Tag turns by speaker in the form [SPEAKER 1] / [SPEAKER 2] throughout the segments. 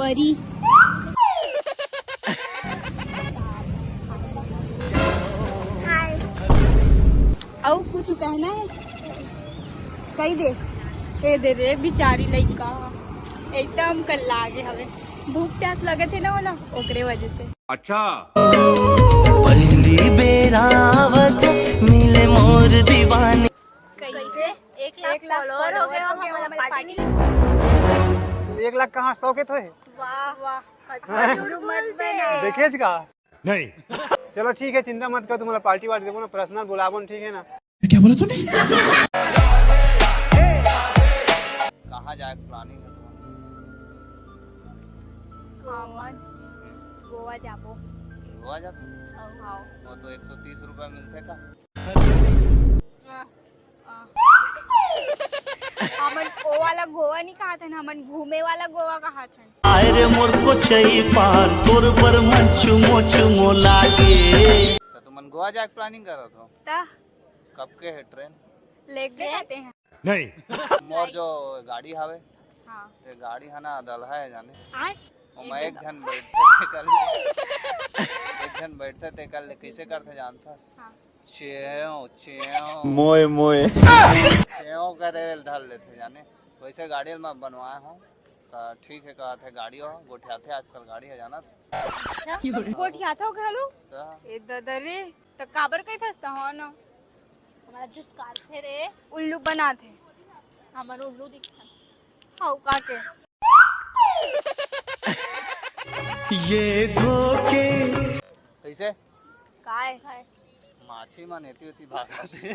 [SPEAKER 1] परी। और कुछ कहना है? कही दे रे बेचारी लइका एकदम कल लागे हवे, भूख प्यास लगे थे ना वाला ओकरे वजह से।
[SPEAKER 2] अच्छा
[SPEAKER 3] पहली बेरावत मिले मोर दीवानी।
[SPEAKER 1] कैसे 1 लाख फॉलोअर हो गए हमारा पार्टी।
[SPEAKER 4] 1 लाख कहाँ 100 के थे।
[SPEAKER 1] वाह वाह
[SPEAKER 4] देखे का
[SPEAKER 2] नहीं।
[SPEAKER 4] चलो ठीक है, चिंता मत कर, तुम्हारा पार्टी वार्टी देखो ना, पर्सनल बुलाबो ना, ठीक है ना।
[SPEAKER 2] क्या बोला तूने?
[SPEAKER 3] कहाँ जाए प्लानिंग है तुम्हारा?
[SPEAKER 1] गोवा जाबो।
[SPEAKER 3] गोवा जा? वो तो 130 रुपया मिलते का।
[SPEAKER 1] हमन ओ वाला गोवा नहीं कहा था, हमन घूमे वाला गोवा कहा था।
[SPEAKER 3] अरे मोर को चाहिए पार तोर पर मन चुमो लागे। तो तुमन गोवा जाए प्लानिंग कर रहे हो? कब के है ट्रेन?
[SPEAKER 1] लेके आते हैं।
[SPEAKER 2] नहीं।
[SPEAKER 3] मोर जो गाड़ी हवे,
[SPEAKER 1] हाँ।
[SPEAKER 3] ते गाड़ी है ना दलहा है जाने। मैं एक जन बैठते थे कल कैसे करते जानता? मोए चेव करे धर लेते जाने, वैसे गाड़ी में बनवाए हो तो ठीक है। कहा थे गाड़ी हो गोठियाते आजकल गाड़ी है जाना।
[SPEAKER 1] गोठिया था घलो
[SPEAKER 3] तो
[SPEAKER 1] ए दादा रे तो काबर कई थसता हो ना हमारा जुस कार थे रे उल्लू बना थे हमारा उल्लू दिखता हाउ का के
[SPEAKER 3] ये धोखे कैसे
[SPEAKER 1] काय
[SPEAKER 3] माछी में नेती होती भागती।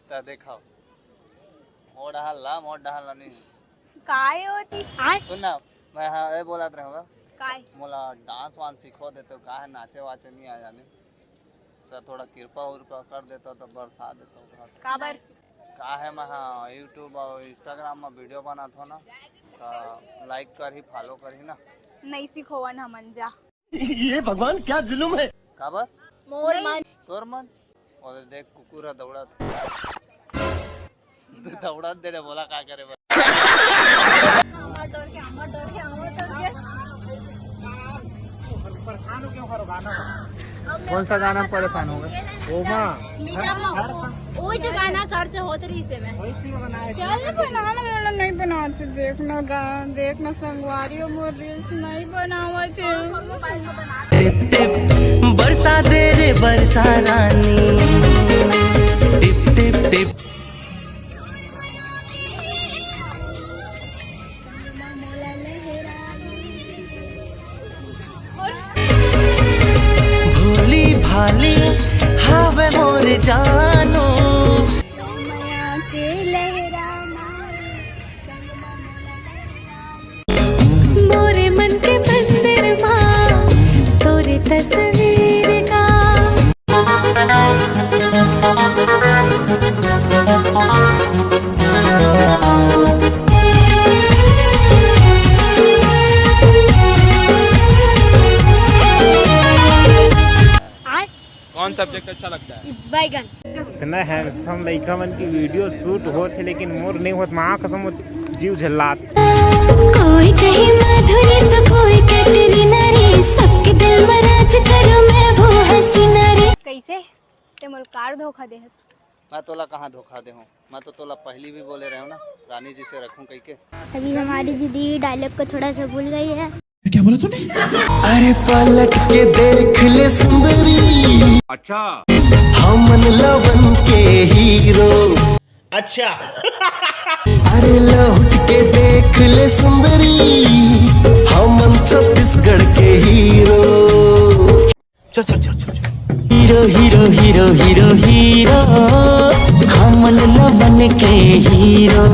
[SPEAKER 3] तो देखो मोड़ हल्ला नहीं
[SPEAKER 1] काय होती
[SPEAKER 3] सुनना मैं हाँ ये बोला रहूँगा
[SPEAKER 1] काय
[SPEAKER 3] मोला डांस वांस सिखो देते का है, नाचे वाचे नहीं आ जाने तो थोड़ा कृपा उर्पा कर देता तो बरसा देता
[SPEAKER 1] काबर
[SPEAKER 3] का है। मैं हाँ यूट्यूब और इंस्टाग्राम में वीडियो बनाता हूँ ना तो लाइक कर ही फॉलो कर ही ना।
[SPEAKER 1] नहीं सिखोवन हमन जा
[SPEAKER 3] ये भगवान क्या जुल्म है। काबर
[SPEAKER 1] मोर मन
[SPEAKER 3] तोर मन और देख कुकुर दौड़ा दौड़ा दे रहे बोला का करे
[SPEAKER 4] परेशान हो क्यों करो गाना? कौन सा गाना परेशान हो गए?
[SPEAKER 1] वो जो गाना सर्च होत रही से मैं चल बनाना वाला नहीं बनाते देखना देखना संगवारी मोर रील्स नहीं बनावते
[SPEAKER 3] बरसा दे रे बरसा रानी टिप टिप टिप। भोली भाली हावे मोर जानो
[SPEAKER 5] मोरे मन के मंदिर माँ तोरे तस्वीर का
[SPEAKER 6] कौन सब्जेक्ट अच्छा लगता है?
[SPEAKER 1] बैगन
[SPEAKER 4] इतना हैंडसम लड़का मन की वीडियो शूट होत है लेकिन मोर नहीं होत, माँ कसम जीव झल्लात।
[SPEAKER 5] कोई कहीं माधुरी तो कोई कैटरीना रे, सबके दिल में राज करूं मैं वो हसीना रे।
[SPEAKER 1] कैसे ते मुलकार धोखा दे
[SPEAKER 3] मैं तोला कहाँ धोखा दे हूँ, मैं तो तोला पहली भी बोले रहे हो ना रानी जी से रखूं कहीं के।
[SPEAKER 7] अभी हमारी दीदी डायलॉग को थोड़ा सा भूल गई है।
[SPEAKER 2] क्या बोला तूने?
[SPEAKER 3] अरे पलट के देख ले सुंदरी
[SPEAKER 2] अच्छा
[SPEAKER 3] हमन लवन के हीरो।
[SPEAKER 6] अच्छा
[SPEAKER 3] अरे लौट के देख ले सुंदरी हमन छत्तीसगढ़ के हीरो।
[SPEAKER 6] चल
[SPEAKER 3] hero hero hero hero hero हमन लवन के हीरो।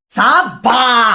[SPEAKER 3] शाबाश।